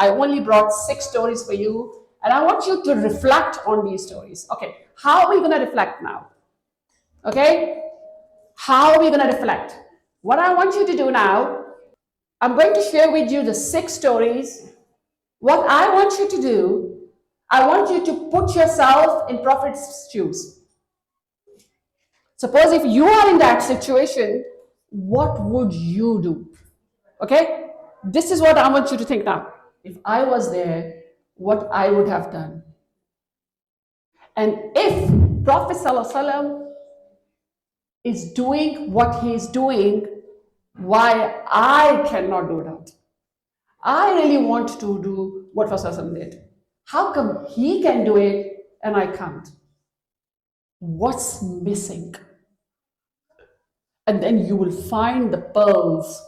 I only brought 6 stories for you, and I want you to reflect on these stories. Okay, how are we going to reflect now? Okay, how are we going to reflect? What I want you to do now, I'm going to share with you the 6 stories. What I want you to do, I want you to put yourself in Prophet's shoes. Suppose if you are in that situation, what would you do? Okay? This is what I want you to think now. If I was there, what I would have done. And if Prophet ﷺ is doing what he's doing, why I cannot do that? I really want to do what Prophet ﷺ did. How come he can do it and I can't? What's missing? And then you will find the pearls.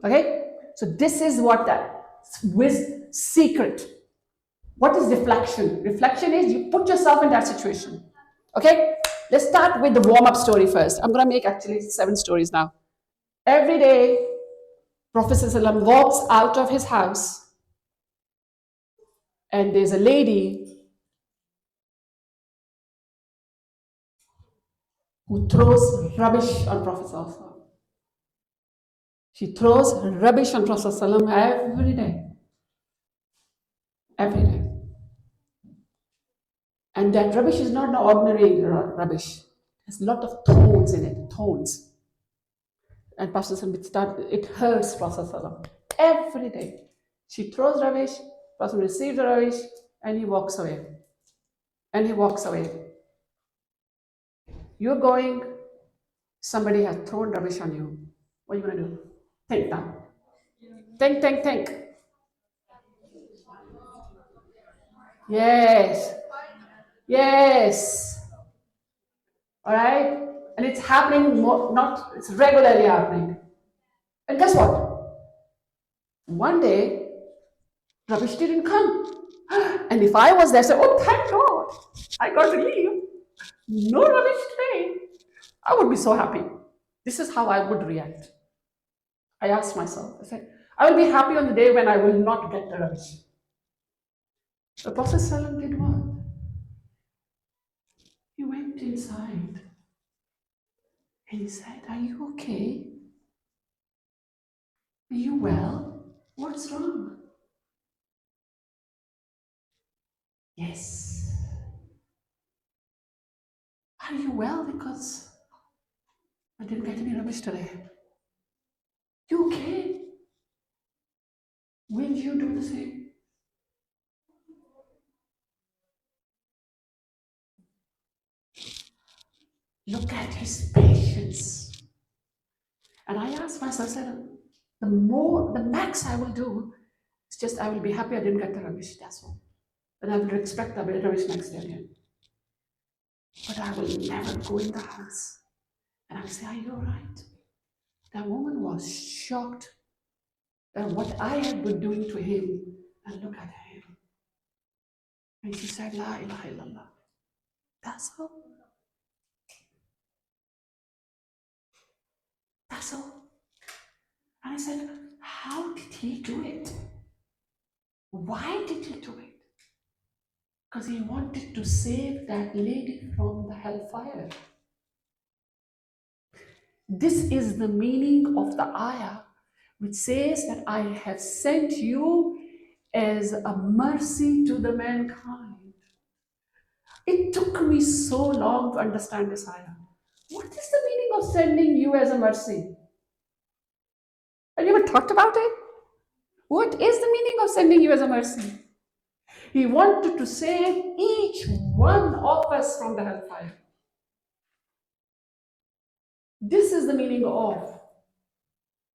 Okay? So this is what that with secret. What is reflection? Reflection is you put yourself in that situation. Okay? Let's start with the warm-up story first. I'm gonna make actually 7 stories now. Every day, Prophet ﷺ walks out of his house, and there's a lady who throws rubbish on Prophet ﷺ. She throws rubbish on Prophet ﷺ every day. Every day. And that rubbish is not an ordinary rubbish. There's a lot of thorns in it, thorns. And Prophet ﷺ, it hurts Prophet ﷺ every day. She throws rubbish, Prophet receives the rubbish, and he walks away. And he walks away. You're going, somebody has thrown rubbish on you. What are you going to do? Think now. Think. Yes. Yes. All right? And it's happening it's regularly happening. And guess what? One day, rubbish didn't come. And if I was there, say, oh, thank God, I got to leave. No rubbish today. I would be so happy. This is how I would react. I asked myself, I said, I will be happy on the day when I will not get the rubbish. The Prophet ﷺ did what? He went inside and he said, are you okay? Are you well? What's wrong? Yes. Are you well? Because I didn't get any rubbish today. You okay? Will you do the same? Look at his patience. And I asked myself, I said, the max I will do is just I will be happy I didn't get the rubbish, that's all. And I will expect the rubbish next day again. But I will never go in the house. And I will say, are you all right? That woman was shocked at what I had been doing to him. And look at him. And she said, La ilaha illallah. That's all. That's all. And I said, how did he do it? Why did he do it? Because he wanted to save that lady from the hellfire. This is the meaning of the ayah, which says that I have sent you as a mercy to the mankind. It took me so long to understand this ayah. What is the meaning of sending you as a mercy? Have you ever thought about it? What is the meaning of sending you as a mercy? He wanted to save each one of us from the hellfire. This is the meaning of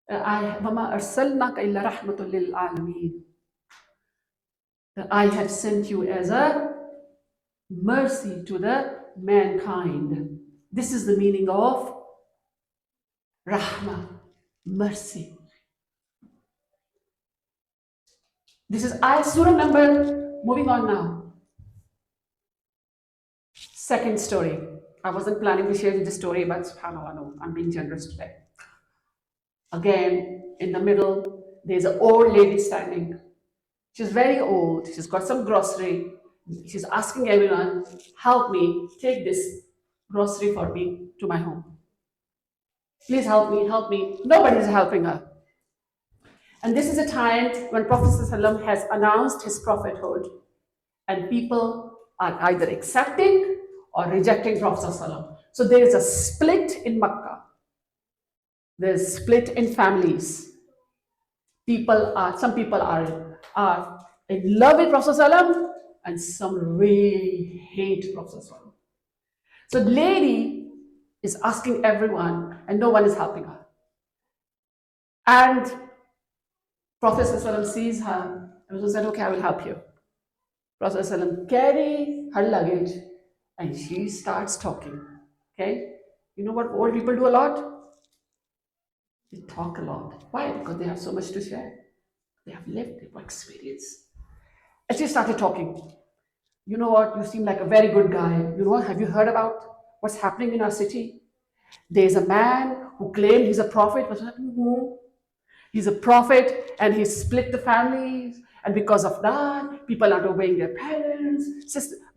وَمَا أَرْسَلْنَاكَ إِلَّا رَحْمَةٌ لِلْعَالَمِينَ. That I have sent you as a mercy to the mankind. This is the meaning of rahmah, mercy. This is surah number, moving on now. Second story. I wasn't planning to share this story, but subhanAllah, no, I'm being generous today. Again, in the middle, there's an old lady standing. She's very old. She's got some grocery. She's asking everyone, help me take this grocery for me to my home. Please help me, help me. Nobody's helping her. And this is a time when Prophet ﷺ has announced his prophethood, and people are either accepting or rejecting Prophet ﷺ. So there is a split in Makkah. There's split in families. Some people are in love with Prophet ﷺ, and some really hate Prophet ﷺ. So the lady is asking everyone, and no one is helping her. And Prophet ﷺ sees her, and he said, okay, I will help you. Prophet ﷺ carry her luggage, and she starts talking. Okay? You know what old people do a lot? They talk a lot. Why? Because they have so much to share. They have lived, they have experience. And she started talking. You know what? You seem like a very good guy. You know what? Have you heard about what's happening in our city? There's a man who claimed he's a prophet. He's a prophet, and he split the families. And because of that, people aren't obeying their parents.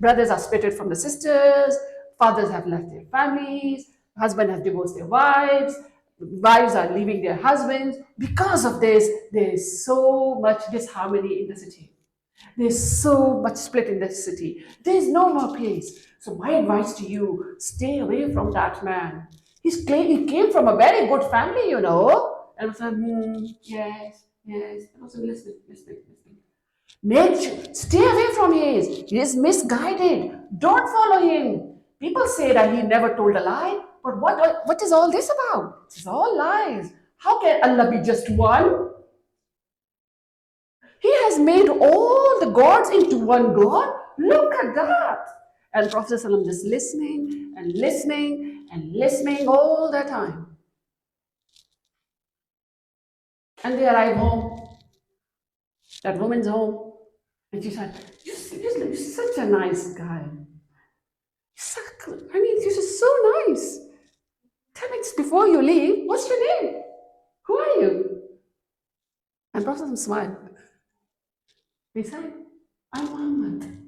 Brothers are split from the sisters. Fathers have left their families. Husbands have divorced their wives. Wives are leaving their husbands. Because of this, there is so much disharmony in the city. There's so much split in the city. There's no more peace. So my advice to you, stay away from that man. He came from a very good family, you know. And I was like, yes, yes. I was listening. Stay away from his. He is misguided. Don't follow him. People say that he never told a lie. But what is all this about? It's all lies. How can Allah be just one? He has made all the gods into one God. Look at that. And Prophet ﷺ just listening and listening and listening all the time. And they arrive home, that woman's home. And she said, you're such a nice guy. You're just so nice. 10 minutes before you leave, what's your name? Who are you? And Prophet ﷺ smiled. He said, I'm Muhammad.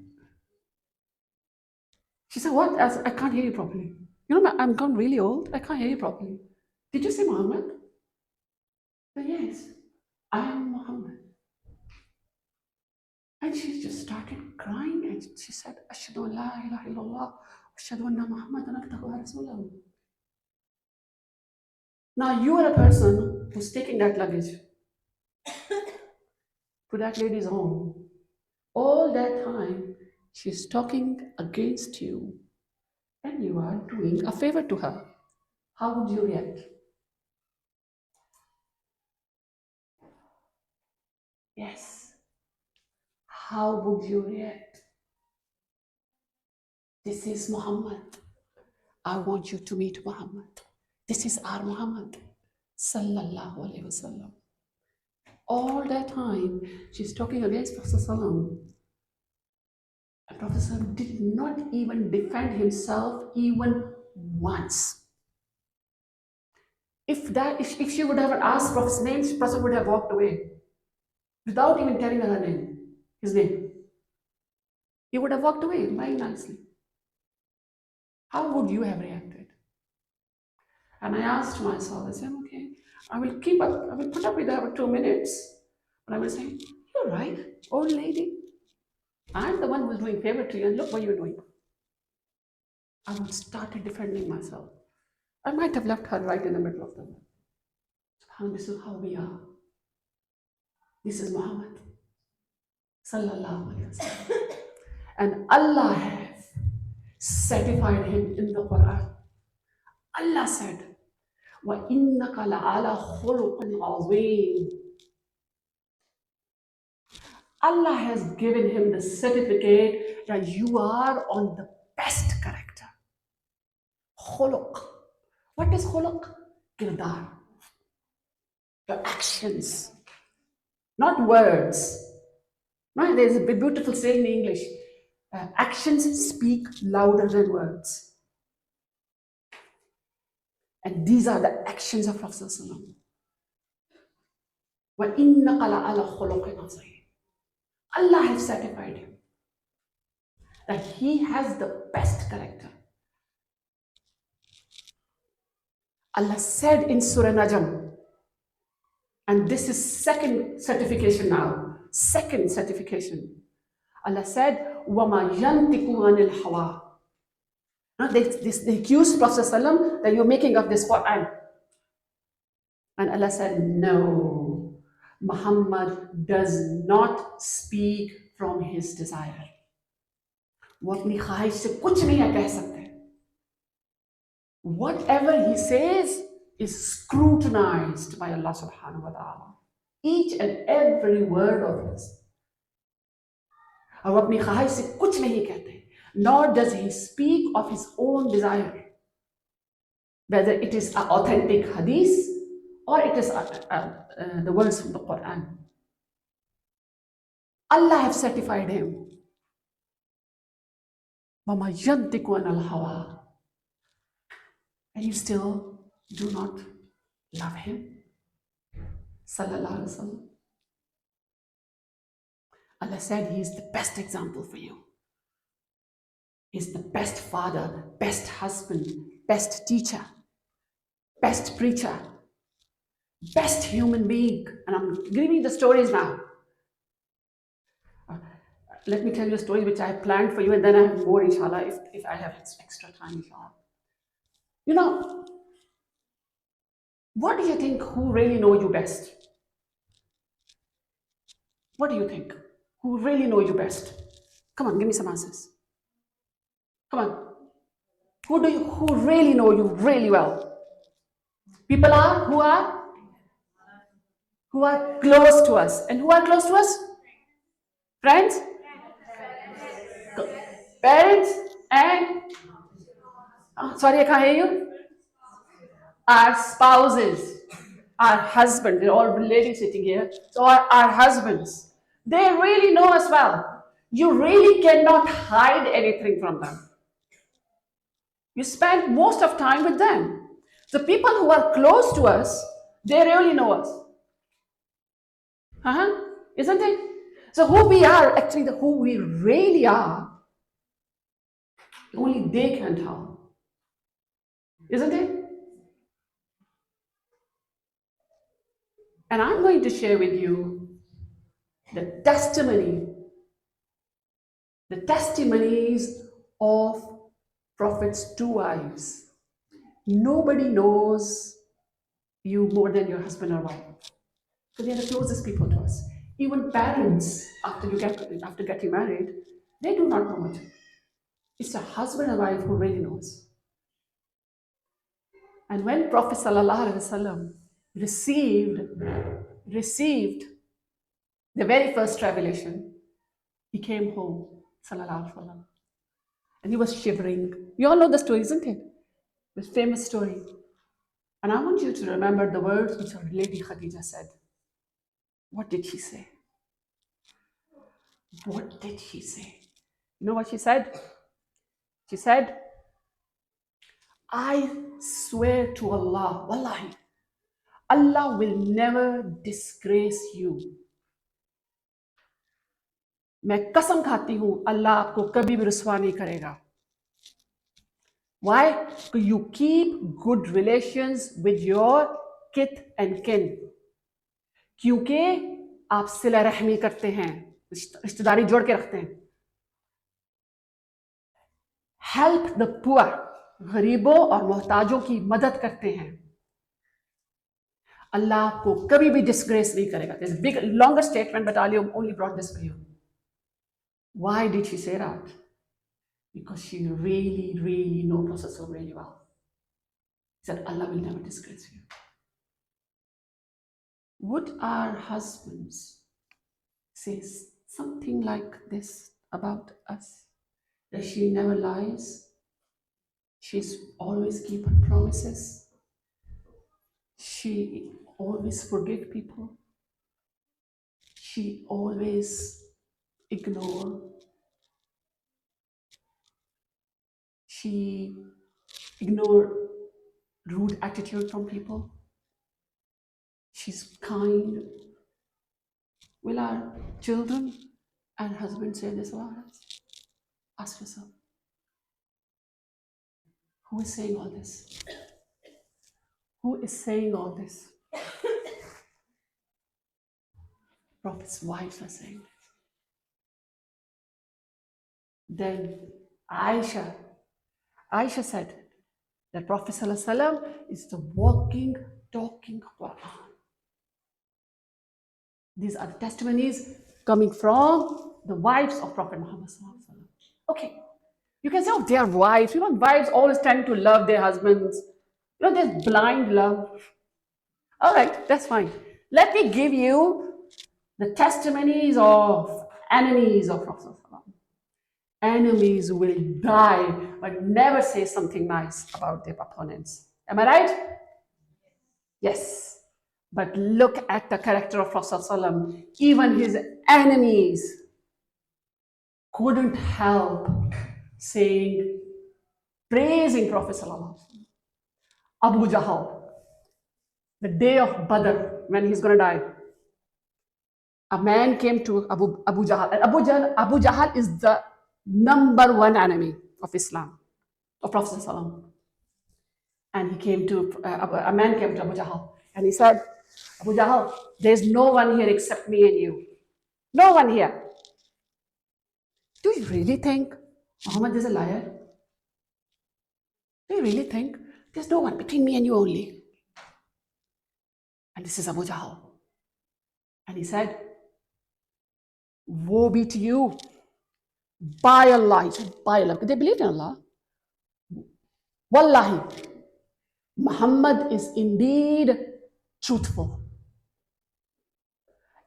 She said, what? I said, I can't hear you properly. You know, I'm gone really old. I can't hear you properly. Did you say Muhammad? I said, yes, I am Muhammad. And she just started crying, and she said, Ashhadu an la ilaha illallah, Ashhadu anna Muhammadan abduhu wa rasuluhu. Now you are a person who's taking that luggage to that lady's home. All that time, she's talking against you, and you are doing a favor to her. How would you react? Yes. How would you react? This is Muhammad. I want you to meet Muhammad. This is our Muhammad. Sallallahu Alaihi Wasallam. All that time, she's talking against Prophet Sallallahu. And Prophet Sallallahu did not even defend himself even once. If she would have asked Prophet's name, Prophet would have walked away without even telling her his name. He would have walked away very nicely. How would you have reacted? And I asked myself, I said, okay, I will put up with her for 2 minutes. But I will say, you're right, old lady. I'm the one who's doing favor to you, and look what you're doing. I would start defending myself. I might have left her right in the middle of the world. This is how we are. This is Muhammad. Sallallahu Alaihi Wasallam. And Allah has certified him in the Quran. Allah said, وَإِنَّكَ لَعَلَى خُلُقٍ عَظِيمٍ. Allah has given him the certificate that you are on the best character. Khuluq. What is khuluq? Kirdar. Your actions, not words. No, there's a beautiful saying in English. Actions speak louder than words. And these are the actions of Prophet ﷺ. وَإِنَّكَ لَعَلَى خُلُقٍ عَظِيمٍ. Allah has certified him that he has the best character. Allah said in Surah Najm, and this is second certification now. Second certification. Allah said, وَمَا يَنْتِقُ عَنِ الْحَوَىٰ. Now they accused Prophet ﷺ that you're making up this Quran. And Allah said, no, Muhammad does not speak from his desire. वो अपनी ख्वाहिश से कुछ नहीं कह सकते. Whatever he says is scrutinized by Allah subhanahu wa ta'ala. Each and every word of his. और वो अपनी ख्वाहिश से कुछ नहीं कहते. Nor does he speak of his own desire. Whether it is an authentic hadith or it is the words from the Quran. Allah have certified him. وَمَا يَنْتِقُ عَنِ الْهَوَىٰ. And you still do not love him. Sallallahu Alaihi Wasallam. Allah said he is the best example for you. He's the best father, best husband, best teacher, best preacher, best human being. And I'm giving you the stories now. Let me tell you a story which I have planned for you, and then I have more, inshallah, if I have extra time, inshallah. You know, what do you think who really know you best? What do you think? Who really know you best? Come on, give me some answers. Come on. Who really know you really well? People who are close to us. And who are close to us? Friends? Parents? And sorry, I can't hear you. Our spouses, our husbands, they're all ladies sitting here. So our husbands, they really know us well. You really cannot hide anything from them. You spend most of time with them. The people who are close to us, they really know us. Isn't it? So who we are, actually who we really are, only they can tell. Isn't it? And I'm going to share with you the testimonies of Prophet's two wives. Nobody knows you more than your husband or wife. Because they're the closest people to us. Even parents, after getting married, they do not know much. It's a husband and wife who really knows. And when Prophet ﷺ received the very first revelation, he came home, ﷺ, and he was shivering. You all know the story, isn't it? The famous story. And I want you to remember the words which our Lady Khadija said. What did she say? What did she say? You know what she said? She said, I swear to Allah, wallahi, Allah will never disgrace you. मैं कसम खाती हूं अल्लाह आपको कभी भी रुसवा नहीं करेगा. Why? Because you keep good relations with your kith and kin. क्योंकि आप सिला रहमी करते हैं, रिश्तेदारी जोड़ के रखते हैं. Help the poor, गरीबों और मोहताजों की मदद करते हैं. अल्लाह आपको कभी भी डिस्ग्रेस नहीं करेगा. There's a big, longer statement, but Ali only brought this for you. Why did she say that? Because she really, really knows Prophet so really well. He said, Allah will never disgrace you. Would our husbands say something like this about us? That she never lies. She's always keep her promises. She always forgive people. She always ignore. She ignore rude attitude from people. She's kind. Will our children And husbands say this about us. Ask yourself, who is saying all this? Who is saying all this? Prophet's wives are saying this. Then Aisha said that Prophet ﷺ is the walking, talking Quran. These are the testimonies coming from the wives of Prophet Muhammad ﷺ. Okay, you can say, oh, they are wives. Wives always tend to love their husbands. There's blind love. All right, that's fine. Let me give you the testimonies of enemies of Prophet ﷺ. Enemies will die but never say something nice about their opponents. Am I right? Yes. But look at the character of Prophet ﷺ. Even his enemies couldn't help saying, praising Prophet ﷺ. Abu Jahl, the day of Badr, when he's going to die, a man came to Abu Jahl. And Abu Jahl is the number one enemy of Islam, of Prophet ﷺ. And a man came to Abu Jahl and he said, Abu Jahl, there's no one here except me and you. No one here. Do you really think Muhammad is a liar? Do you really think there's no one between me and you only? And this is Abu Jahl. And he said, woe be to you. By Allah. He said, by Allah. Because they believed in Allah. Wallahi, Muhammad is indeed truthful.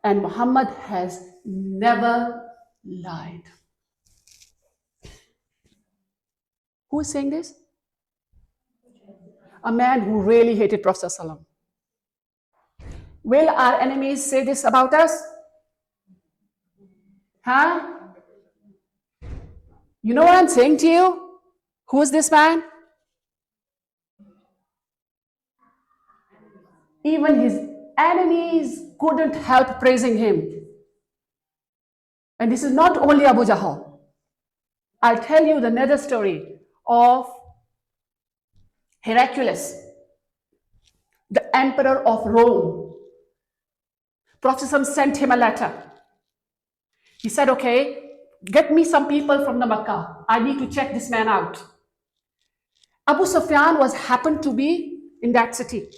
And Muhammad has never lied. Who is saying this? A man who really hated Prophet ﷺ. Will our enemies say this about us? Huh? You know what I'm saying to you? Who is this man? Even his enemies couldn't help praising him. And this is not only Abu Jahl. I'll tell you another story of Heraclius, the emperor of Rome. Prophet sent him a letter. He said, okay, get me some people from the Makkah. I need to check this man out. Abu Sufyan happened to be in that city.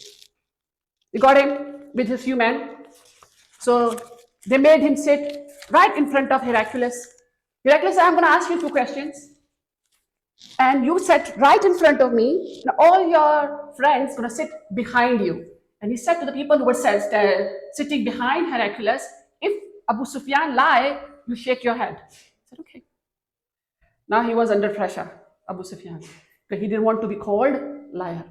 They got him with a few men. So they made him sit right in front of Heraclius. Heraclius said, I'm going to ask you 2 questions. And you sat right in front of me, and all your friends going to sit behind you. And he said to the people who were sitting behind Heraclius, if Abu Sufyan lie, you shake your head. I said, okay. Now he was under pressure, Abu Sufyan, because he didn't want to be called liar.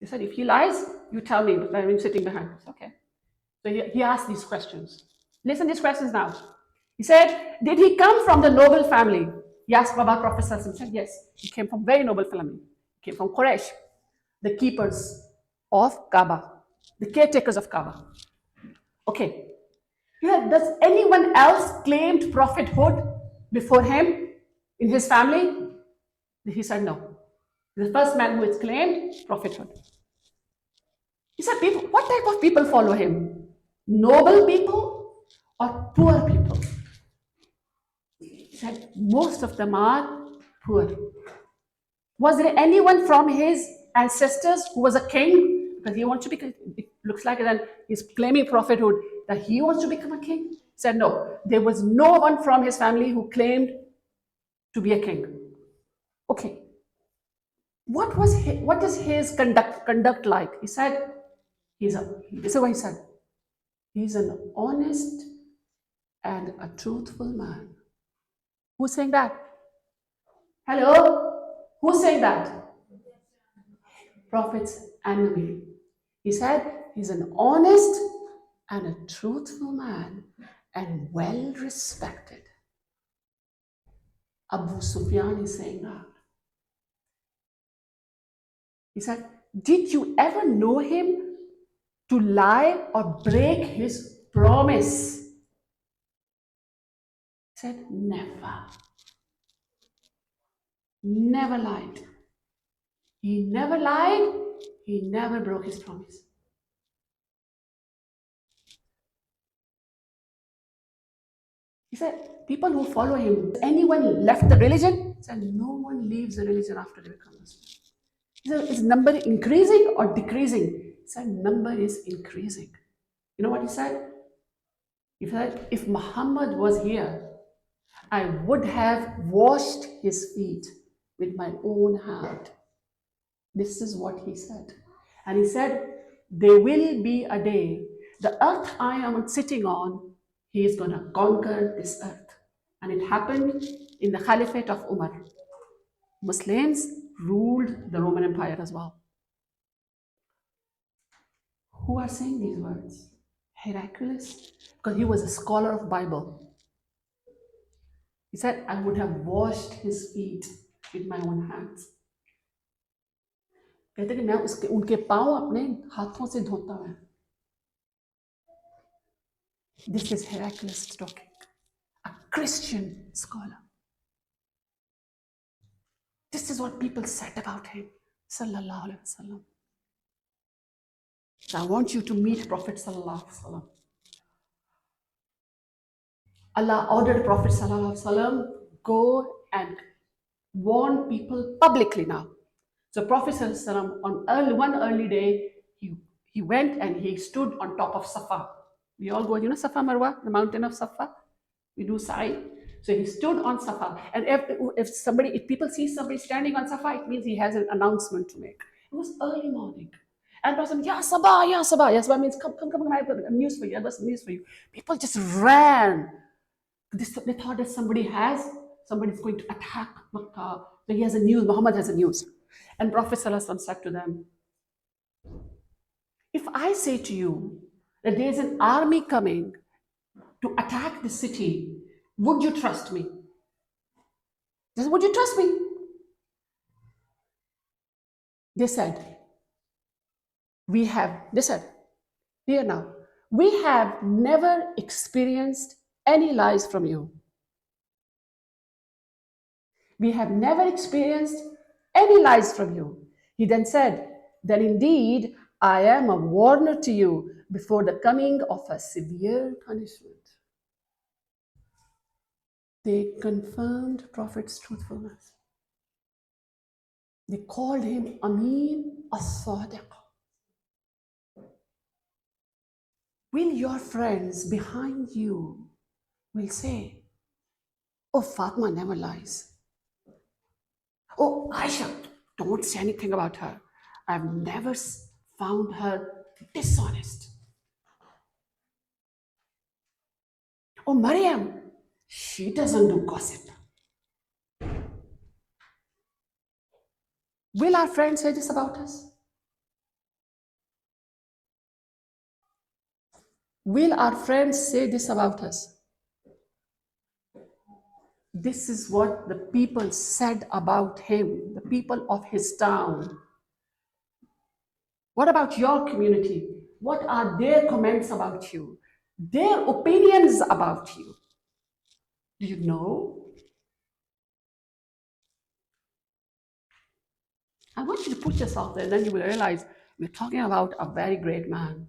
He said, if he lies, you tell me, but I'm sitting behind. Said, okay. So he asked these questions. Listen to these questions now. He said, did he come from the noble family? He asked about Prophet ﷺ. He said, yes, he came from very noble family. He came from Quraysh, the keepers of Kaaba, the caretakers of Kaaba. Okay. Does anyone else claimed prophethood before him in his family? He said, no. The first man who has claimed prophethood. He said, people, what type of people follow him? Noble people or poor people? He said, most of them are poor. Was there anyone from his ancestors who was a king? Because he wants to become, it looks like then he's claiming prophethood, that he wants to become a king? He said, no, there was no one from his family who claimed to be a king. Okay. What is his conduct like? He said, this is what he said. He's an honest and a truthful man. Who's saying that? Hello? Who's saying that? Prophet's enemy. He said he's an honest and a truthful man and well respected. Abu Sufyan is saying that. He said, did you ever know him to lie or break his promise? said, never. Never lied. He never lied. He never broke his promise. He said, people who follow him, anyone left the religion? He said, no one leaves the religion after they become Muslim. He said, is number increasing or decreasing? He said, number is increasing. You know what he said? He said, if Muhammad was here, I would have washed his feet with my own hand. This is what he said. And he said, there will be a day, the earth I am sitting on, he is going to conquer this earth. And it happened in the Caliphate of Umar. Muslims ruled the Roman Empire as well. Who are saying these words? Heraclius, because he was a scholar of Bible. He said, I would have washed his feet with my own hands. कहते कि मैं उनके पांव अपने हाथों से धोता हूं. This is Heraclius talking, a Christian scholar. This is what people said about him, sallallahu alaihi wasallam. So I want you to meet Prophet sallallahu alaihi wasallam. Allah ordered Prophet sallallahu alaihi wasallam, go and warn people publicly now. So Prophet sallallahu alaihi wasallam, on one early day, he went and he stood on top of Safa. We all go, Safa Marwa, the mountain of Safa. We do Sa'i. So he stood on Safa. And if people see somebody standing on Safa, it means he has an announcement to make. It was early morning. And Prophet said, Ya Sabah, Ya Sabah. Ya Sabah means, come, I have news for you. I have news for you. People just ran. They thought that somebody's going to attack Makkah. So he has a news, Muhammad has a news. And Prophet ﷺ said to them, if I say to you that there is an army coming to attack the city, would you trust me? Would you trust me? They said, here now, we have never experienced any lies from you. We have never experienced any lies from you. He then said, then indeed, I am a warner to you before the coming of a severe punishment. They confirmed Prophet's truthfulness. They called him Amin as-Sadiq. Will your friends behind you will say, oh, Fatima never lies. Oh, Aisha, don't say anything about her. I've never found her dishonest. Oh, Maryam, she doesn't do gossip. Will our friends say this about us? Will our friends say this about us? This is what the people said about him, the people of his town. What about your community? What are their comments about you? Their opinions about you? Do you know? I want you to put yourself there, and then you will realize we're talking about a very great man.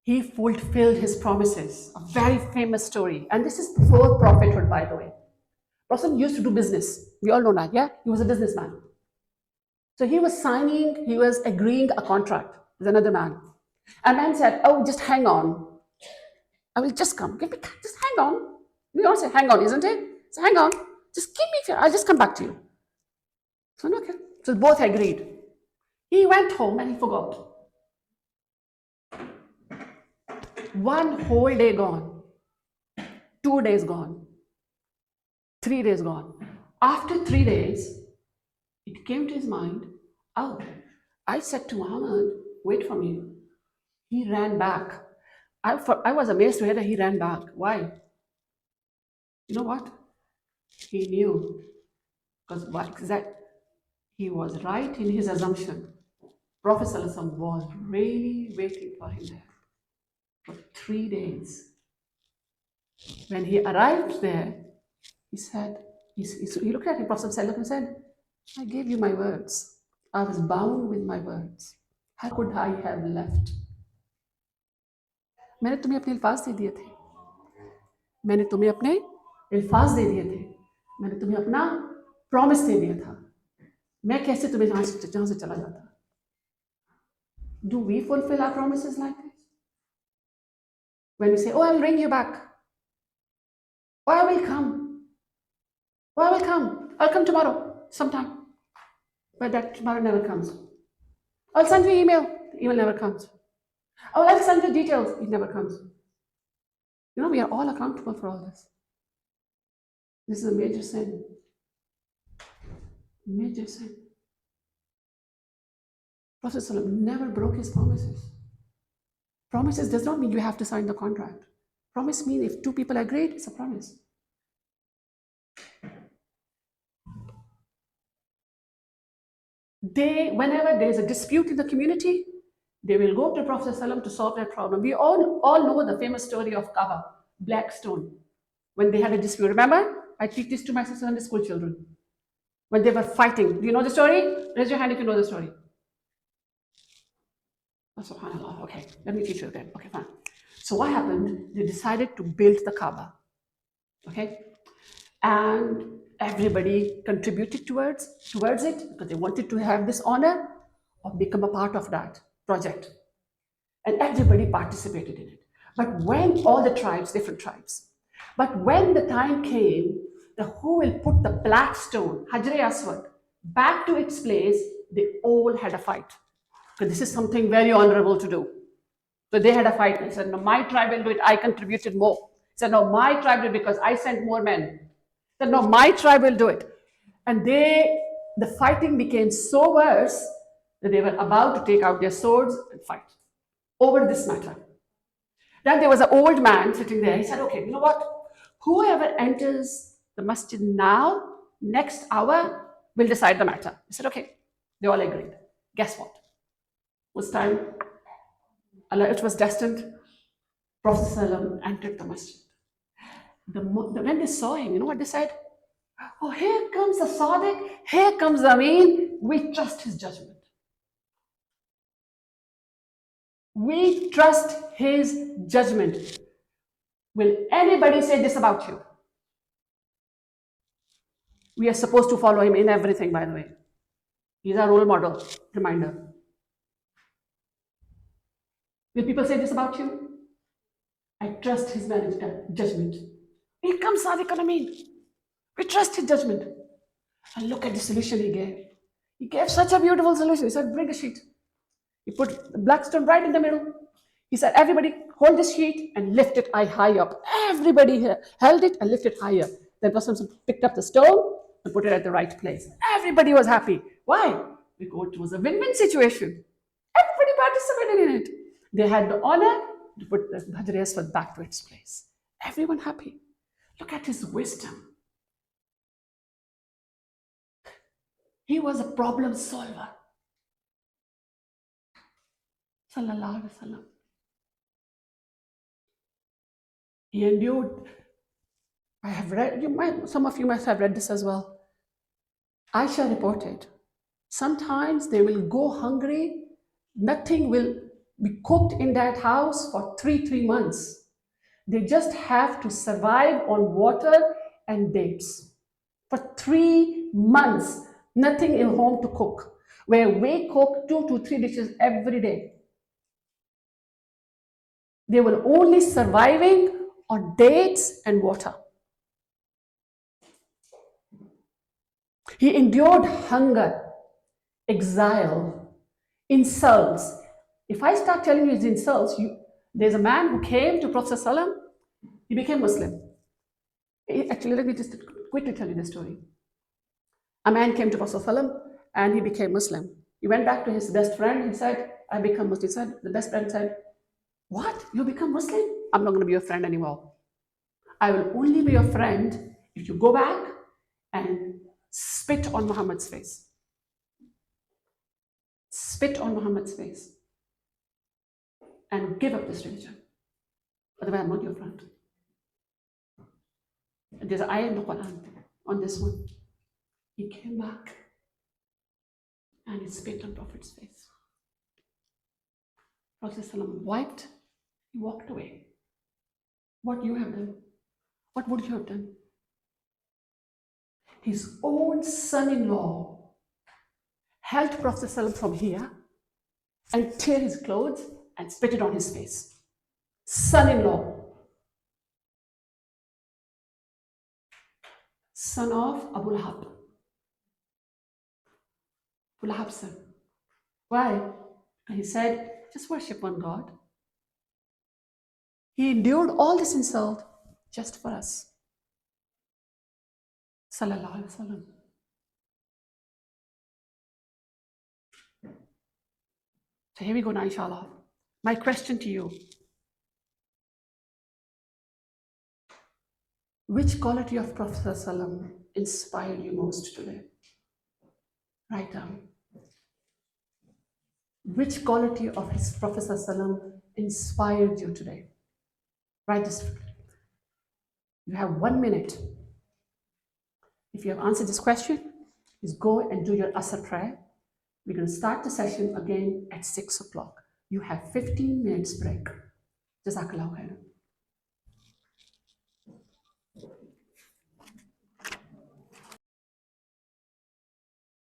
He fulfilled his promises, a very famous story. And this is before prophethood, by the way. Prophet used to do business. We all know that, yeah? He was a businessman. So he was agreeing a contract with another man. A man said, oh, just hang on. I will just come. Just hang on. We all say hang on, isn't it? So hang on. Just give me, I'll just come back to you. So, okay. So both agreed. He went home and he forgot. One whole day gone. 2 days gone. 3 days gone. After 3 days, it came to his mind, oh, I said to Muhammad, wait for me. He ran back. I was amazed to hear that he ran back. Why? You know what? He knew. Because he was right in his assumption. Prophet ﷺ was really waiting for him there. for 3 days. When he arrived there, he said, he looked at him, Prophet ﷺ, and said, I gave you my words. I was bound with my words. How could I have left? मैंने तुम्हें अपने अल्फाज दे दिए थे. मैंने तुम्हें अपने अल्फाज दे दिए थे. मैंने तुम्हें अपना प्रॉमिस दे दिया था. मैं कैसे तुम्हें जहां से चला जाता? Do we fulfill our promises like this? When we say, oh, I will bring you back. Oh, I will come. Oh, I will come. I'll come tomorrow, sometime. But that tomorrow never comes. I'll send you email. The email never comes. Oh, I'll send you details. It never comes. You know, we are all accountable for all this. This is a major sin. Major sin. Prophet ﷺ never broke his promises. Promises does not mean you have to sign the contract. Promise means if two people agreed, it's a promise. Whenever there's a dispute in the community, they will go to Prophet ﷺ to solve that problem. We all know the famous story of Kaaba, black stone. When they had a dispute, remember? I teach this to my Sunday school children. When they were fighting. Do you know the story? Raise your hand if you know the story. Oh, subhanAllah. Okay, let me teach you again. Okay, fine. So what happened? They decided to build the Kaaba. Okay? And everybody contributed towards it because they wanted to have this honor of become a part of that project. And everybody participated in it. But when all the tribes, different tribes, but when the time came, who will put the black stone, Hajar-e-Aswad, back to its place, they all had a fight. Because this is something very honorable to do. So they had a fight. They said, no, my tribe will do it. I contributed more. He said, no, my tribe will because I sent more men. He said, no, my tribe will do it. And the fighting became so worse that they were about to take out their swords and fight over this matter. Then there was an old man sitting there. He said, okay, you know what? Whoever enters the masjid now, next hour, will decide the matter. He said, okay. They all agreed. Guess what? It was time. It was destined. Prophet ﷺ entered the masjid. When they saw him, you know what they said? Oh, here comes the Sadiq. Here comes Amin. We trust his judgment. We trust his judgment. Will anybody say this about you? We are supposed to follow him in everything, by the way. He's our role model. Reminder. Will people say this about you? I trust his judgment. Here comes Sadiq al-Amin. We trust his judgment. And look at the solution he gave. He gave such a beautiful solution. He said, bring a sheet. He put the black stone right in the middle. He said, everybody hold this sheet and lift it high up. Everybody held it and lifted higher. Then Prophet picked up the stone and put it at the right place. Everybody was happy. Why? Because it was a win-win situation. Everybody participated in it. They had the honor to put the Hajar-e-Aswad back to its place. Everyone happy. Look at his wisdom. He was a problem solver. Sallallahu Alaihi Wasallam. He endured. I have read, some of you must have read this as well. Aisha reported, sometimes they will go hungry, nothing will be cooked in that house for three months. They just have to survive on water and dates. For 3 months, nothing in home to cook, where we cook 2 to 3 dishes every day. They were only surviving on dates and water. He endured hunger, exile, insults. If I start telling you his insults, there's a man who came to Prophet ﷺ, he became Muslim. Actually, let me just quickly tell you the story. A man came to Prophet ﷺ and he became Muslim. He went back to his best friend. He said, I become Muslim. He said, the best friend said, what? You become Muslim? I'm not going to be your friend anymore. I will only be your friend if you go back and spit on Muhammad's face. Spit on Muhammad's face. And give up this religion. By the way, I'm not your friend. There's an ayah in the Quran on this one. He came back and he spit on Prophet's face. Prophet ﷺ wiped, he walked away. What you have done? What would you have done? His own son-in-law held Prophet ﷺ from here and tear his clothes and spit it on his face. Son-in-law. Son of Abu Lahab. Abu Lahab's son. Why? He said, just worship one God. He endured all this insult just for us. Sallallahu Alaihi Wasallam. So here we go now, inshallah. My question to you. Which quality of Prophet ﷺ inspired you most today? Write down. Which quality of his Prophet ﷺ inspired you today? Write this. You have 1 minute. If you have answered this question, please go and do your Asr prayer. We're going to start the session again at 6 o'clock. You have 15 minutes break. Jazakallahu khairan.